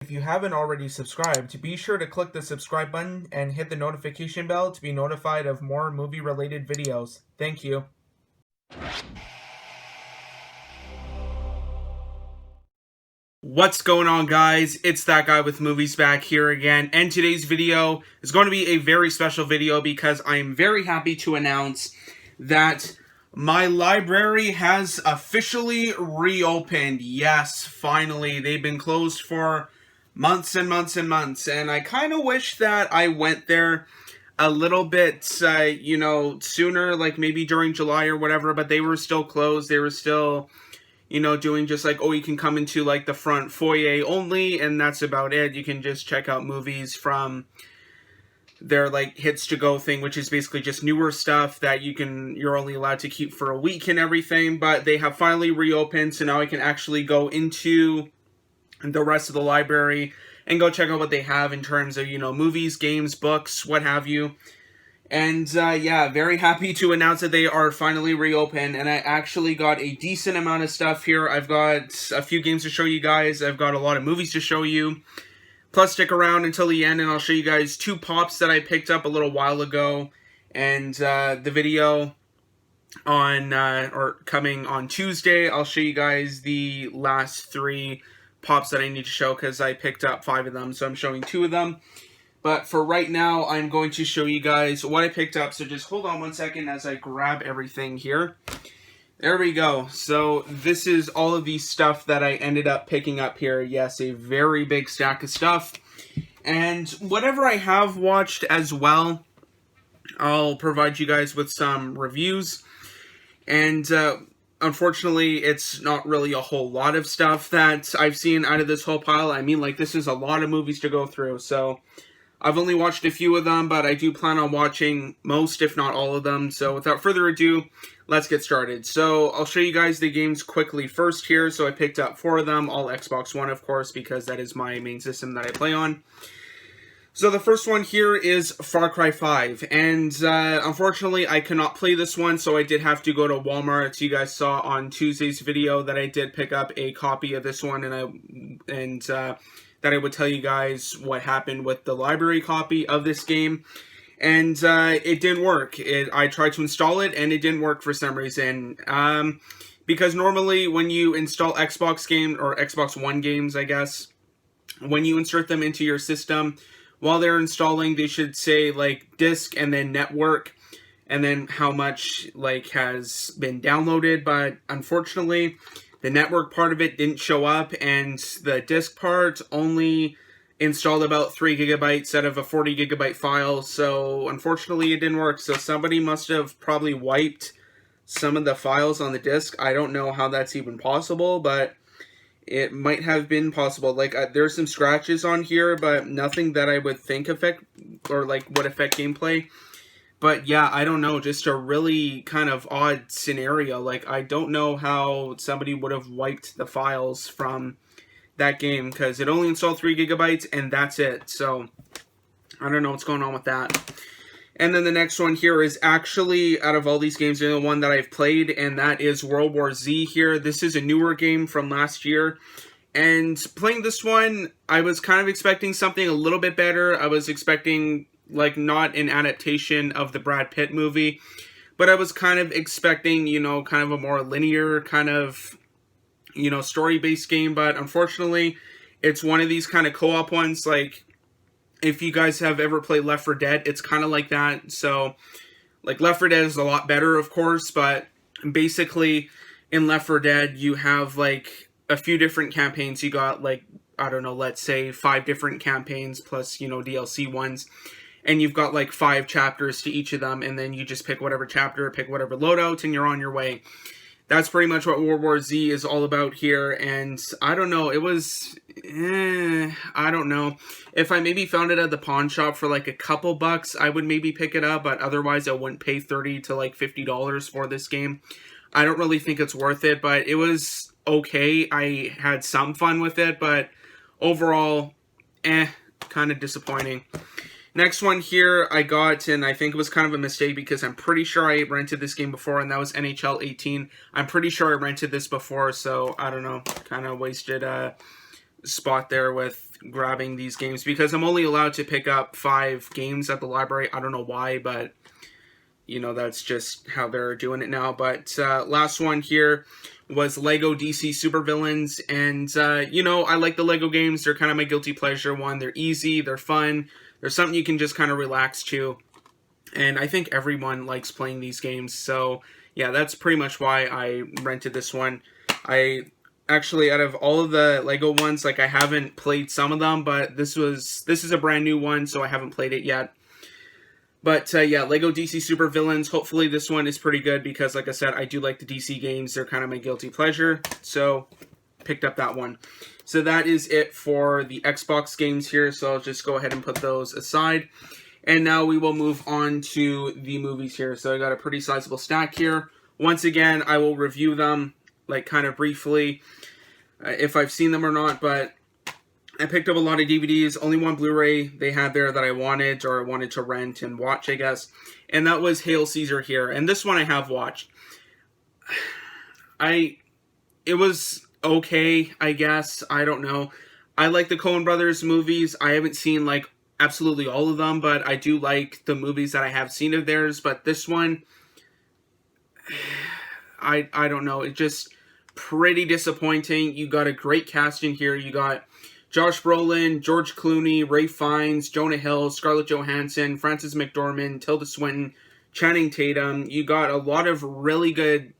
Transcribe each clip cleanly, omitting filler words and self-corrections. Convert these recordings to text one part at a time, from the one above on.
If you haven't already subscribed, be sure to click the subscribe button and hit the notification bell to be notified of more movie-related videos. Thank you. What's going on, guys? It's that guy with movies back here again, and today's video is going to be a very special video because I am very happy to announce that my library has officially reopened. Yes, finally. They've been closed for months and months and months, and I kind of wish that I went there a little bit, sooner, like maybe during July or whatever, but they were still closed. They were still doing just like, oh, you can come into like the front foyer only, and that's about it. You can just check out movies from their like hits to go thing, which is basically just newer stuff that you're only allowed to keep for a week and everything. But they have finally reopened, so now I can actually go into the rest of the library and go check out what they have in terms of, movies, games, books, what have you. And, yeah, very happy to announce that they are finally reopened, and I actually got a decent amount of stuff here. I've got a few games to show you guys, I've got a lot of movies to show you. Plus, stick around until the end, and I'll show you guys 2 pops that I picked up a little while ago, and, the video coming on Tuesday, I'll show you guys the last 3 pops that I need to show, because I picked up 5 of them, so I'm showing 2 of them. But for right now, I'm going to show you guys what I picked up. So just hold on one second as I grab everything here. There we go. So this is all of the stuff that I ended up picking up here. Yes, a very big stack of stuff. And whatever I have watched as well, I'll provide you guys with some reviews. And unfortunately, it's not really a whole lot of stuff that I've seen out of this whole pile. I mean, like, this is a lot of movies to go through, so I've only watched a few of them, but I do plan on watching most, if not all of them. So without further ado, let's get started. So I'll show you guys the games quickly first here. So I picked up 4 of them, all Xbox One, of course, because that is my main system that I play on. So the first one here is Far Cry 5, and unfortunately I cannot play this one, so I did have to go to Walmart. You guys saw on Tuesday's video that I did pick up a copy of this one, and that I would tell you guys what happened with the library copy of this game. And it didn't work. I tried to install it, and it didn't work for some reason. Because normally when you install Xbox games, or Xbox One games, I guess, when you insert them into your system, while they're installing, they should say, like, disk and then network, and then how much, like, has been downloaded. But unfortunately, the network part of it didn't show up, and the disk part only installed about 3 gigabytes out of a 40 gigabyte file, so unfortunately it didn't work. So somebody must have probably wiped some of the files on the disk. I don't know how that's even possible, but it might have been possible. Like, there's some scratches on here, but nothing that I would think affect, or like would affect gameplay. But yeah, I don't know, just a really kind of odd scenario. Like, I don't know how somebody would have wiped the files from that game, because it only installed 3 gigabytes, and that's it. So, I don't know what's going on with that. And then the next one here is actually, out of all these games, the one that I've played, and that is World War Z here. This is a newer game from last year. And playing this one, I was kind of expecting something a little bit better. I was expecting, like, not an adaptation of the Brad Pitt movie, but I was kind of expecting, kind of a more linear kind of, story-based game. But unfortunately, it's one of these kind of co-op ones. Like, if you guys have ever played Left 4 Dead, it's kind of like that. So, like, Left 4 Dead is a lot better, of course, but basically, in Left 4 Dead, you have, like, a few different campaigns. You got, like, I don't know, let's say 5 different campaigns plus, DLC ones. And you've got, like, 5 chapters to each of them, and then you just pick whatever chapter, pick whatever loadout, and you're on your way. That's pretty much what World War Z is all about here, and I don't know, it was, I don't know. If I maybe found it at the pawn shop for like a couple bucks, I would maybe pick it up, but otherwise I wouldn't pay $30 to like $50 for this game. I don't really think it's worth it, but it was okay. I had some fun with it, but overall, kind of disappointing. Next one here I got, and I think it was kind of a mistake because I'm pretty sure I rented this game before, and that was NHL 18. I'm pretty sure I rented this before, so I don't know, kind of wasted a spot there with grabbing these games because I'm only allowed to pick up 5 games at the library. I don't know why, but you know, that's just how they're doing it now. But last one here was Lego DC Supervillains, and you know, I like the Lego games. They're kind of my guilty pleasure one. They're easy, they're fun, they're something you can just kind of relax to, and I think everyone likes playing these games. So yeah, that's pretty much why I rented this one. I actually, out of all of the Lego ones, like, I haven't played some of them, but this is a brand new one, so I haven't played it yet. But yeah, Lego DC Supervillains. Hopefully this one is pretty good because, like I said, I do like the DC games. They're kind of my guilty pleasure. So picked up that one. So that is it for the Xbox games here. So I'll just go ahead and put those aside. And now we will move on to the movies here. So I got a pretty sizable stack here. Once again, I will review them, like, kind of briefly, if I've seen them or not, but I picked up a lot of DVDs. Only one Blu-ray they had there that I wanted, or I wanted to rent and watch, I guess. And that was Hail Caesar here. And this one I have watched. It was okay, I guess. I don't know. I like the Coen Brothers movies. I haven't seen, like, absolutely all of them, but I do like the movies that I have seen of theirs. But this one, I don't know. It's just pretty disappointing. You got a great cast in here. You got Josh Brolin, George Clooney, Ralph Fiennes, Jonah Hill, Scarlett Johansson, Frances McDormand, Tilda Swinton, Channing Tatum. You got a lot of really good,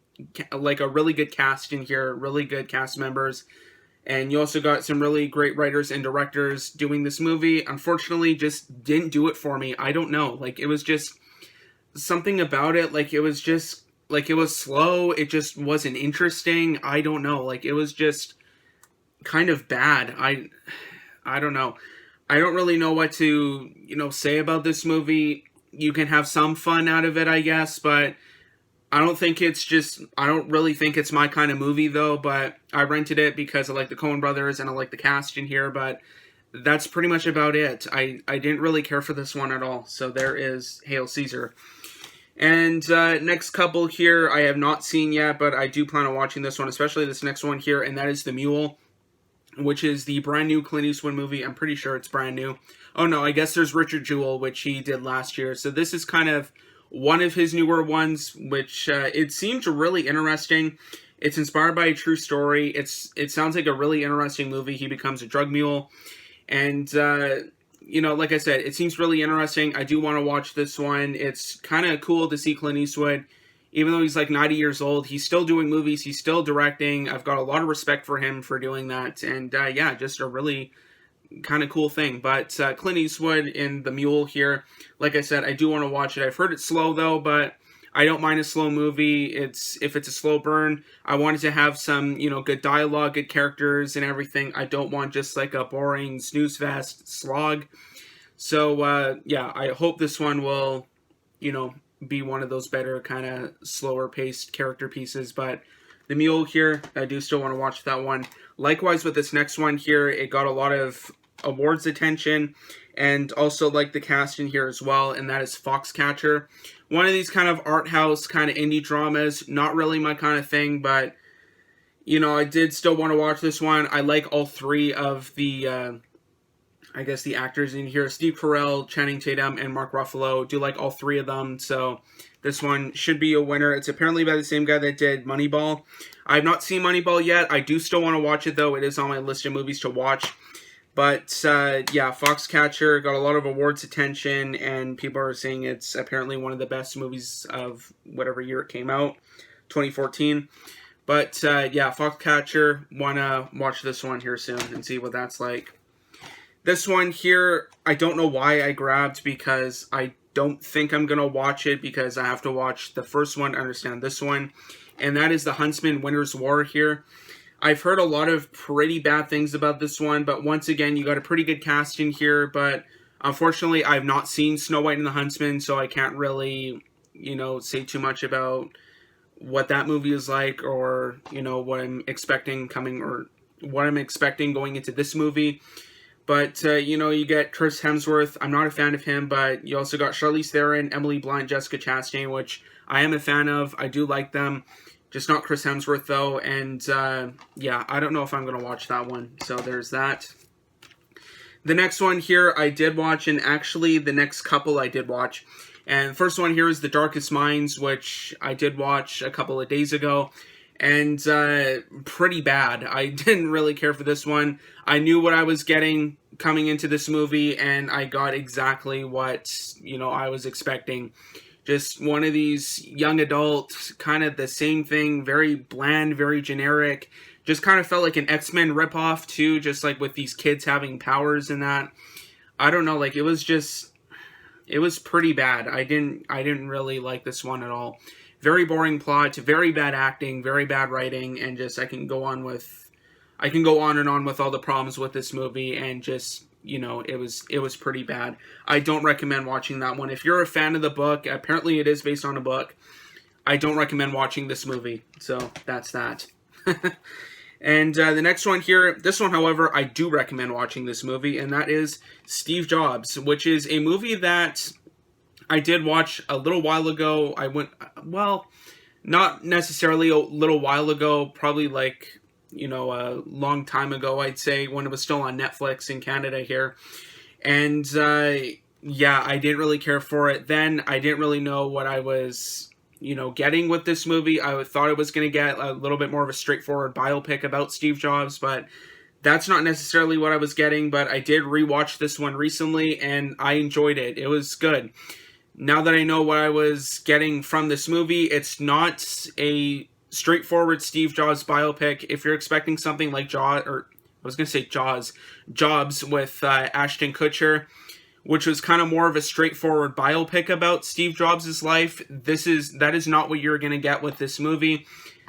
like, a really good cast in here, really good cast members. And you also got some really great writers and directors doing this movie. Unfortunately, just didn't do it for me. I don't know. Like, it was just something about it. Like, it was just, like, it was slow. It just wasn't interesting. I don't know. Like, it was just kind of bad. I don't know. I don't really know what to, you know, say about this movie. You can have some fun out of it, I guess, but I don't really think it's my kind of movie, though. But I rented it because I like the Coen Brothers and I like the cast in here, but that's pretty much about it. I didn't really care for this one at all. So there is Hail Caesar. And next couple here I have not seen yet, but I do plan on watching this one, especially this next one here, and that is The Mule, which is the brand new Clint Eastwood movie. I'm pretty sure it's brand new. Oh no, I guess there's Richard Jewell, which he did last year. So this is kind of one of his newer ones, which it seems really interesting. It's inspired by a true story. It sounds like a really interesting movie. He becomes a drug mule. And, you know, like I said, it seems really interesting. I do want to watch this one. It's kind of cool to see Clint Eastwood. Even though he's like 90 years old, he's still doing movies, he's still directing. I've got a lot of respect for him for doing that. And yeah, just a really kind of cool thing. But Clint Eastwood in The Mule here, like I said, I do want to watch it. I've heard it's slow though, but I don't mind a slow movie. If it's a slow burn, I want it to have some, you know, good dialogue, good characters and everything. I don't want just like a boring snooze fest slog. So yeah, I hope this one will, you know, be one of those better kind of slower paced character pieces. But The Mule here, I do still want to watch that one. Likewise with this next one here, it got a lot of awards attention and also like the cast in here as well, and that is Foxcatcher. One of these kind of art house kind of indie dramas, not really my kind of thing, but you know, I did still want to watch this one. I like all three of the I guess the actors in here, Steve Carell, Channing Tatum, and Mark Ruffalo. Do like all three of them, so this one should be a winner. It's apparently by the same guy that did Moneyball. I have not seen Moneyball yet. I do still want to watch it, though. It is on my list of movies to watch. But, yeah, Foxcatcher got a lot of awards attention, and people are saying it's apparently one of the best movies of whatever year it came out, 2014. But, yeah, Foxcatcher, want to watch this one here soon and see what that's like. This one here, I don't know why I grabbed, because I don't think I'm going to watch it, because I have to watch the first one to understand this one. And that is the Huntsman Winter's War here. I've heard a lot of pretty bad things about this one, but once again, you got a pretty good cast in here. But unfortunately, I've not seen Snow White and the Huntsman, so I can't really, you know, say too much about what that movie is like, or, you know, what I'm expecting coming, or what I'm expecting going into this movie. But, you know, you get Chris Hemsworth. I'm not a fan of him, but you also got Charlize Theron, Emily Blunt, Jessica Chastain, which I am a fan of. I do like them. Just not Chris Hemsworth, though. And, yeah, I don't know if I'm going to watch that one. So there's that. The next one here I did watch, and actually the next couple I did watch. And the first one here is The Darkest Minds, which I did watch a couple of days ago. And pretty bad. I didn't really care for this one. I knew what I was getting coming into this movie, and I got exactly what, I was expecting. Just one of these young adults, kind of the same thing, very bland, very generic. Just kind of felt like an X-Men ripoff too, just like with these kids having powers and that. I don't know, like it was pretty bad. I didn't really like this one at all. Very boring plot, very bad acting, very bad writing, and just I can go on and on with all the problems with this movie, and just it was pretty bad. I don't recommend watching that one. If you're a fan of the book, apparently it is based on a book, I don't recommend watching this movie. So that's that. And the next one here, this one, however, I do recommend watching this movie, and that is Steve Jobs, which is a movie that I did watch a little while ago. Not necessarily a little while ago, probably like, a long time ago, I'd say, when it was still on Netflix in Canada here. And, yeah, I didn't really care for it then. I didn't really know what I was getting with this movie. I thought I was going to get a little bit more of a straightforward biopic about Steve Jobs, but that's not necessarily what I was getting. But I did rewatch this one recently, and I enjoyed it. It was good. Now that I know what I was getting from this movie, it's not a straightforward Steve Jobs biopic. If you're expecting something like Jobs with Ashton Kutcher, which was kind of more of a straightforward biopic about Steve Jobs' life, that is not what you're going to get with this movie.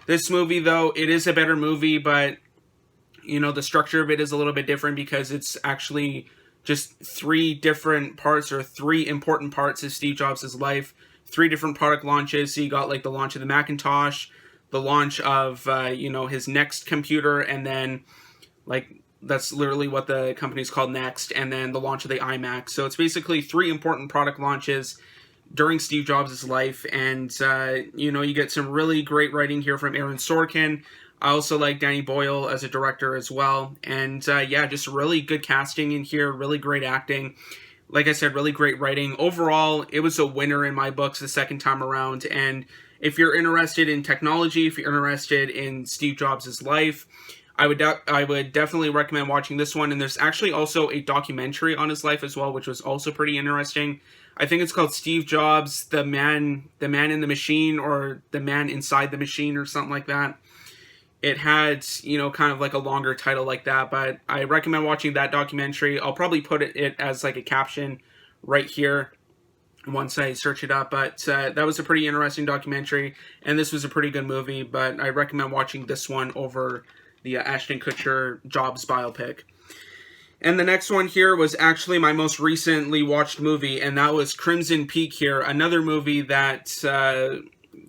This movie, though, it is a better movie, but, the structure of it is a little bit different because it's actually just three different parts, or three important parts of Steve Jobs' life. Three different product launches. So you got, like, the launch of the Macintosh, the launch of, his Next computer, and then, like, that's literally what the company's called Next, and then the launch of the iMac. So it's basically three important product launches during Steve Jobs' life, and, you get some really great writing here from Aaron Sorkin. I also like Danny Boyle as a director as well, and, yeah, just really good casting in here, really great acting. Like I said, really great writing. Overall, it was a winner in my books the second time around, and if you're interested in technology, if you're interested in Steve Jobs' life, I would definitely recommend watching this one. And there's actually also a documentary on his life as well, which was also pretty interesting. I think it's called Steve Jobs, the Man in the Machine, or The Man Inside the Machine, or something like that. It had, kind of like a longer title like that, but I recommend watching that documentary. I'll probably put it as like a caption right here once I search it up, but that was a pretty interesting documentary, and this was a pretty good movie, but I recommend watching this one over the Ashton Kutcher Jobs biopic. And the next one here was actually my most recently watched movie, and that was Crimson Peak here, another movie that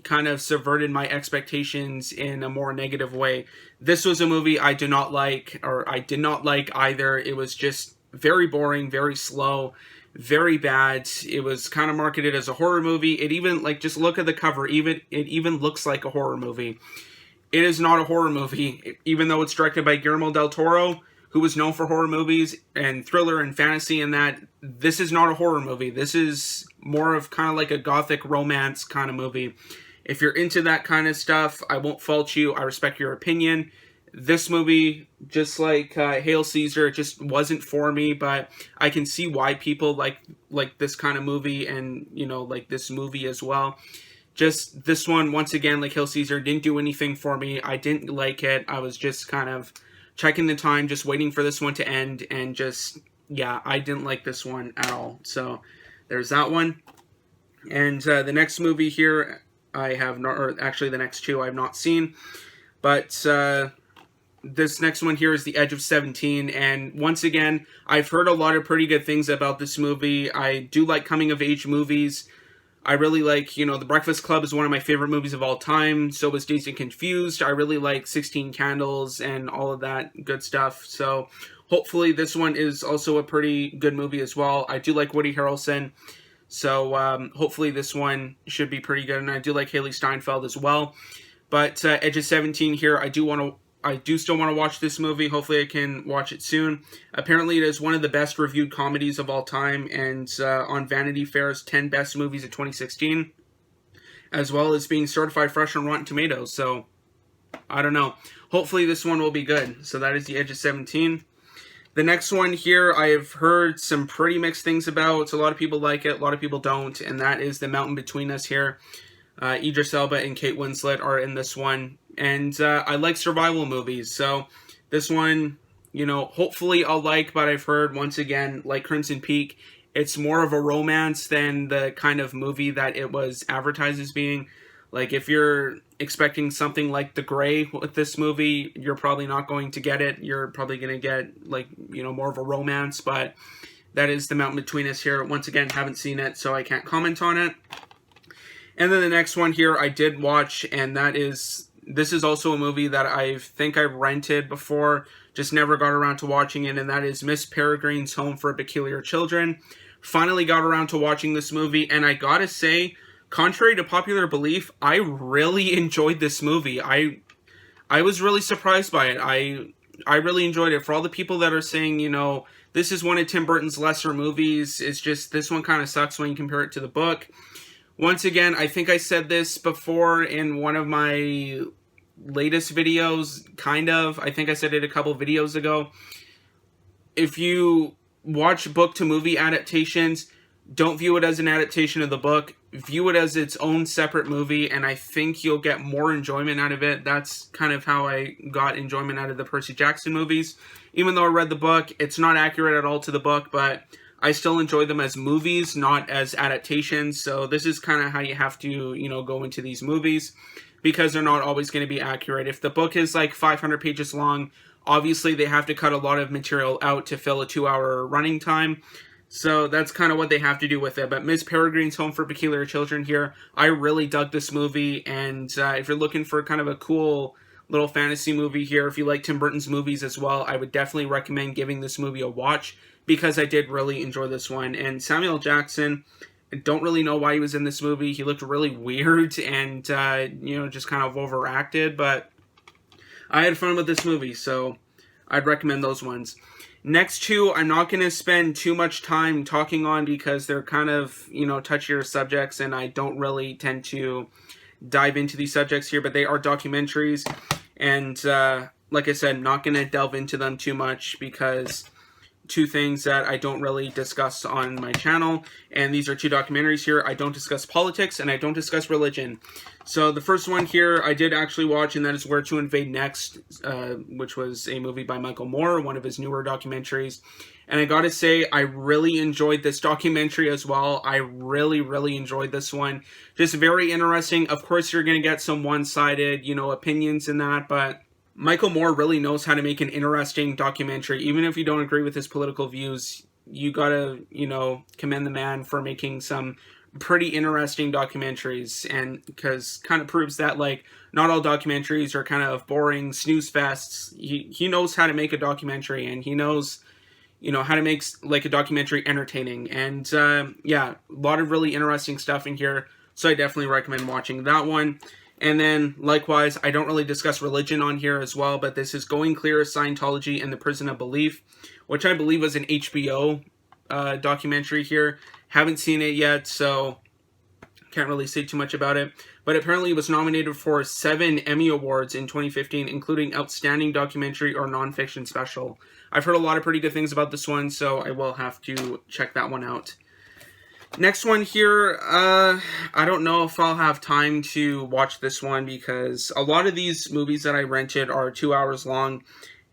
kind of subverted my expectations in a more negative way. This was a movie I did not like either. It was just very boring, very slow, very bad. It was kind of marketed as a horror movie. It even, like, just look at the cover, it even looks like a horror movie. It is not a horror movie, even though it's directed by Guillermo del Toro, who was known for horror movies and thriller and fantasy, and that. This is not a horror movie. This is more of kind of like a gothic romance kind of movie. If you're into that kind of stuff, I won't fault you. I respect your opinion. This movie, just like Hail Caesar, it just wasn't for me, but I can see why people like this kind of movie, and, like this movie as well. Just this one, once again, like Hail Caesar, didn't do anything for me. I didn't like it. I was just kind of checking the time, just waiting for this one to end, and just, yeah, I didn't like this one at all. So there's that one. And the next movie here, I have not, or actually the next two I have not seen, but this next one here is The Edge of 17, and once again, I've heard a lot of pretty good things about this movie. I do like coming-of-age movies. I really like, The Breakfast Club is one of my favorite movies of all time. So was Dazed and Confused. I really like 16 Candles and all of that good stuff. So hopefully this one is also a pretty good movie as well. I do like Woody Harrelson. So hopefully this one should be pretty good. And I do like Haley Steinfeld as well. But Edge of 17 here, I do want to I do still want to watch this movie. Hopefully I can watch it soon. Apparently it is one of the best reviewed comedies of all time, and on Vanity Fair's 10 Best Movies of 2016, as well as being certified fresh on Rotten Tomatoes. So, I don't know. Hopefully this one will be good. So that is The Edge of 17. The next one here, I have heard some pretty mixed things about. A lot of people like it, a lot of people don't, and that is The Mountain Between Us here. Idris Elba and Kate Winslet are in this one. And I like survival movies, so this one, you know, hopefully I'll like, but I've heard, once again, like Crimson Peak, it's more of a romance than the kind of movie that it was advertised as being. Like, if you're expecting something like The Grey with this movie, you're probably not going to get it. You're probably going to get, like, you know, more of a romance, but that is The Mountain Between Us here. Once again, haven't seen it, so I can't comment on it. And then the next one here I did watch, and that is... This is also a movie that I think I've rented before, just never got around to watching it, and that is Miss Peregrine's Home for Peculiar Children. Finally got around to watching this movie, and I gotta say, contrary to popular belief, I really enjoyed this movie. I was really surprised by it. I really enjoyed it. For all the people that are saying, you know, this is one of Tim Burton's lesser movies, it's just, this one kind of sucks when you compare it to the book. Once again, I think I said this before in one of my latest videos, kind of. I think I said it a couple videos ago. If you watch book-to-movie adaptations, don't view it as an adaptation of the book. View it as its own separate movie, and I think you'll get more enjoyment out of it. That's kind of how I got enjoyment out of the Percy Jackson movies. Even though I read the book, it's not accurate at all to the book, but I still enjoy them as movies, not as adaptations. So this is kind of how you have to, you know, go into these movies, because they're not always going to be accurate. If the book is like 500 pages long, obviously they have to cut a lot of material out to fill a 2-hour running time. So that's kind of what they have to do with it. But Miss Peregrine's Home for Peculiar Children here, I really dug this movie. And if you're looking for kind of a cool little fantasy movie here, if you like Tim Burton's movies as well, I would definitely recommend giving this movie a watch, because I did really enjoy this one. And Samuel Jackson, I don't really know why he was in this movie. He looked really weird and, you know, just kind of overacted. But I had fun with this movie, so I'd recommend those ones. Next two, I'm not going to spend too much time talking on, because they're kind of, you know, touchier subjects, and I don't really tend to dive into these subjects here, but they are documentaries. And like I said, not going to delve into them too much, because two things that I don't really discuss on my channel, and these are two documentaries here. I don't discuss politics, and I don't discuss religion. So the first one here I did actually watch, and that is Where to Invade Next, which was a movie by Michael Moore, one of his newer documentaries. And I gotta say, I really enjoyed this documentary as well. I really enjoyed this one. Just very interesting. Of course, you're gonna get some one-sided, you know, opinions in that, but Michael Moore really knows how to make an interesting documentary. Even if you don't agree with his political views, you gotta, you know, commend the man for making some pretty interesting documentaries. And because kind of proves that, like, not all documentaries are kind of boring snooze fests. He knows how to make a documentary, and he knows, you know, how to make, like, a documentary entertaining. And yeah, a lot of really interesting stuff in here, so I definitely recommend watching that one. And then, likewise, I don't really discuss religion on here as well, but this is Going Clear, Scientology, and the Prison of Belief, which I believe was an HBO documentary here. Haven't seen it yet, so can't really say too much about it. But apparently it was nominated for 7 Emmy Awards in 2015, including Outstanding Documentary or Nonfiction Special. I've heard a lot of pretty good things about this one, so I will have to check that one out. Next one here, I don't know if I'll have time to watch this one, because a lot of these movies that I rented are 2 hours long,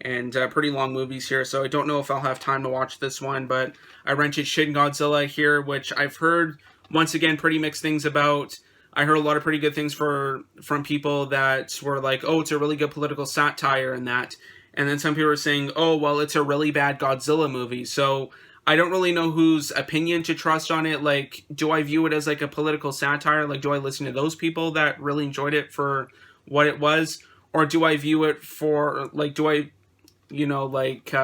and pretty long movies here, so I don't know if I'll have time to watch this one. But I rented Shin Godzilla here, which I've heard, once again, pretty mixed things about. I heard a lot of pretty good things from people that were like, oh, it's a really good political satire and that. And then some people were saying, oh, well, it's a really bad Godzilla movie. So I don't really know whose opinion to trust on it. Like, do I view it as like a political satire? Like, do I listen to those people that really enjoyed it for what it was? Or do I view it for, like, do I, you know, like,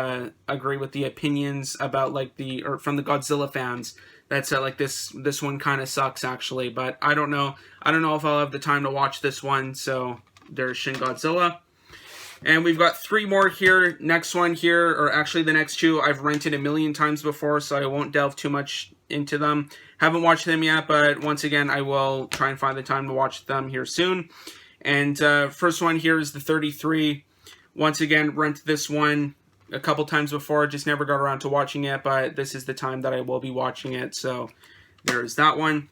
agree with the opinions about, like, or from the Godzilla fans that said, like, this one kind of sucks, actually. But I don't know. I don't know if I'll have the time to watch this one. So there's Shin Godzilla. And we've got 3 more here. Next one here, or actually the next 2, I've rented a million times before, so I won't delve too much into them. Haven't watched them yet, but once again, I will try and find the time to watch them here soon. And first one here is the 33. Once again, rented this one a couple times before, just never got around to watching it, but this is the time that I will be watching it, so there's that one.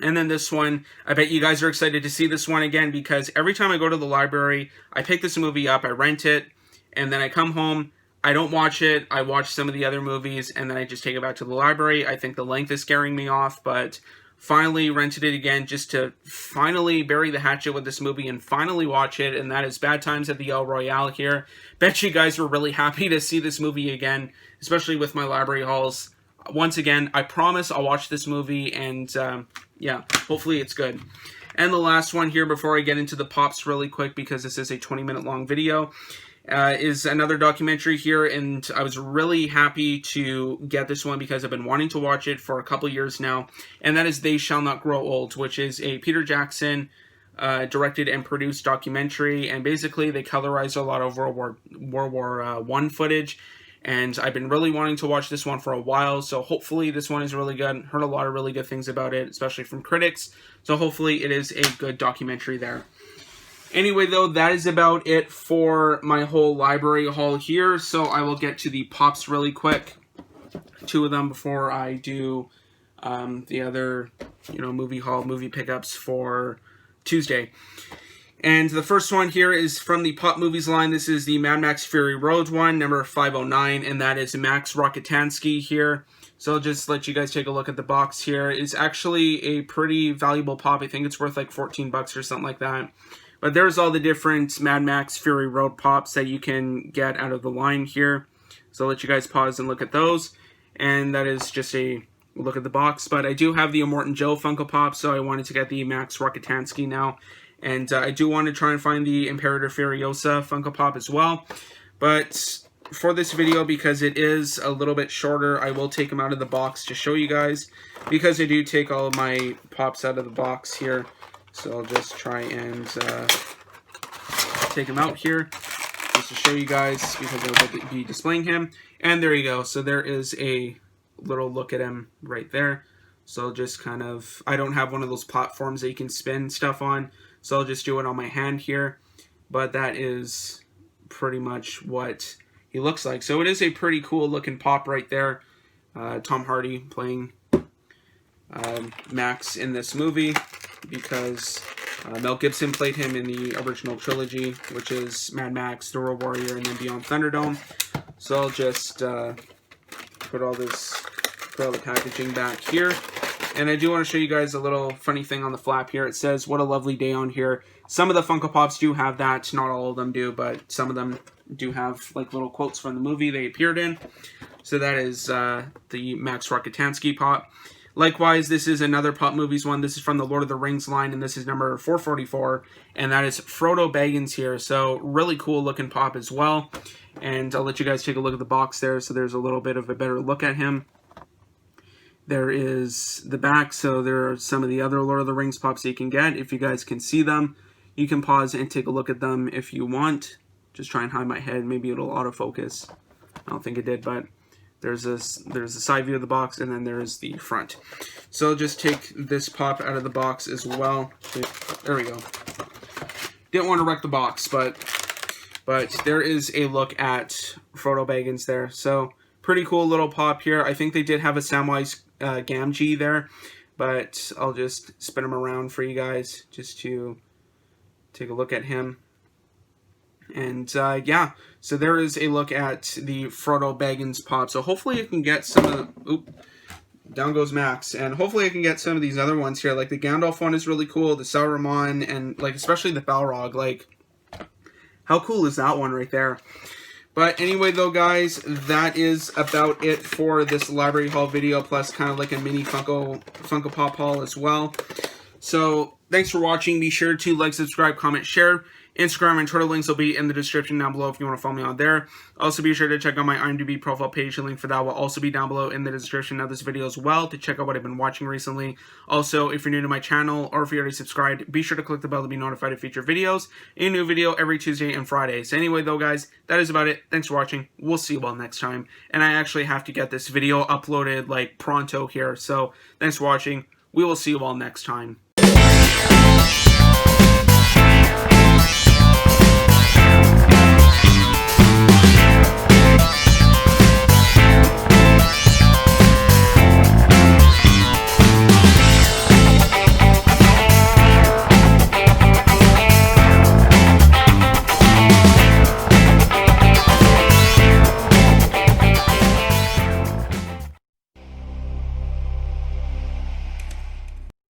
And then this one, I bet you guys are excited to see this one again, because every time I go to the library, I pick this movie up, I rent it, and then I come home, I don't watch it, I watch some of the other movies, and then I just take it back to the library. I think the length is scaring me off, but finally rented it again just to finally bury the hatchet with this movie and finally watch it, and that is Bad Times at the El Royale here. Bet you guys were really happy to see this movie again, especially with my library hauls. Once again, I promise I'll watch this movie, and yeah, hopefully it's good. And the last one here before I get into the pops really quick, because this is a 20-minute long video, is another documentary here, and I was really happy to get this one because I've been wanting to watch it for a couple years now, and that is They Shall Not Grow Old, which is a Peter Jackson directed and produced documentary, and basically they colorized a lot of World War I footage. And I've been really wanting to watch this one for a while, so hopefully this one is really good. Heard a lot of really good things about it, especially from critics, so hopefully it is a good documentary there. Anyway, though, that is about it for my whole library haul here, so I will get to the pops really quick. 2 of them before I do the other, movie pickups for Tuesday. And the first one here is from the Pop Movies line. This is the Mad Max Fury Road one, number 509, and that is Max Rokitansky here. So I'll just let you guys take a look at the box here. It's actually a pretty valuable pop. I think it's worth like 14 bucks or something like that. But there's all the different Mad Max Fury Road pops that you can get out of the line here. So I'll let you guys pause and look at those. And that is just a look at the box. But I do have the Immortan Joe Funko Pop, so I wanted to get the Max Rokitansky now. And I do want to try and find the Imperator Furiosa Funko Pop as well. But for this video, because it is a little bit shorter, I will take them out of the box to show you guys. Because I do take all of my pops out of the box here. So I'll just try and take them out here. Just to show you guys, because I'll be displaying him. And there you go. So there is a little look at him right there. So I'll just kind of, I don't have one of those platforms that you can spin stuff on. So I'll just do it on my hand here. But that is pretty much what he looks like. So it is a pretty cool looking pop right there. Tom Hardy playing Max in this movie, because Mel Gibson played him in the original trilogy, which is Mad Max, The Road Warrior, and then Beyond Thunderdome. So I'll just put all the packaging back here. And I do want to show you guys a little funny thing on the flap here. It says, "What a lovely day" on here. Some of the Funko Pops do have that. Not all of them do, but some of them do have like little quotes from the movie they appeared in. So that is the Max Rokitansky pop. Likewise, this is another Pop Movies one. This is from the Lord of the Rings line, and this is number 444. And that is Frodo Baggins here. So really cool looking pop as well. And I'll let you guys take a look at the box there. So there's a little bit of a better look at him. There is the back, so there are some of the other Lord of the Rings pops that you can get. If you guys can see them, you can pause and take a look at them if you want. Just try and hide my head. Maybe it'll autofocus. I don't think it did, but there's a side view of the box, and then there's the front. So I'll just take this pop out of the box as well. There we go. Didn't want to wreck the box, but there is a look at Frodo Baggins there. So pretty cool little pop here. I think they did have a Samwise Gamgee there, but I'll just spin him around for you guys just to take a look at him. And yeah, so there is a look at the Frodo Baggins pop. So hopefully you can get some of the, oop, down goes Max, and hopefully I can get some of these other ones here. Like the Gandalf one is really cool, the Sauron, and like especially the Balrog. Like, how cool is that one right there? But anyway, though, guys, that is about it for this library haul video, plus kind of like a mini Funko Pop haul as well. So thanks for watching. Be sure to like, subscribe, comment, share. Instagram and Twitter links will be in the description down below if you want to follow me on there. Also, be sure to check out my IMDb profile page. The link for that will also be down below in the description of this video as well to check out what I've been watching recently. Also, if you're new to my channel or if you're already subscribed, be sure to click the bell to be notified of future videos. A new video every Tuesday and Friday. So anyway, though, guys, that is about it. Thanks for watching. We'll see you all next time. And I actually have to get this video uploaded like pronto here. So thanks for watching. We will see you all next time.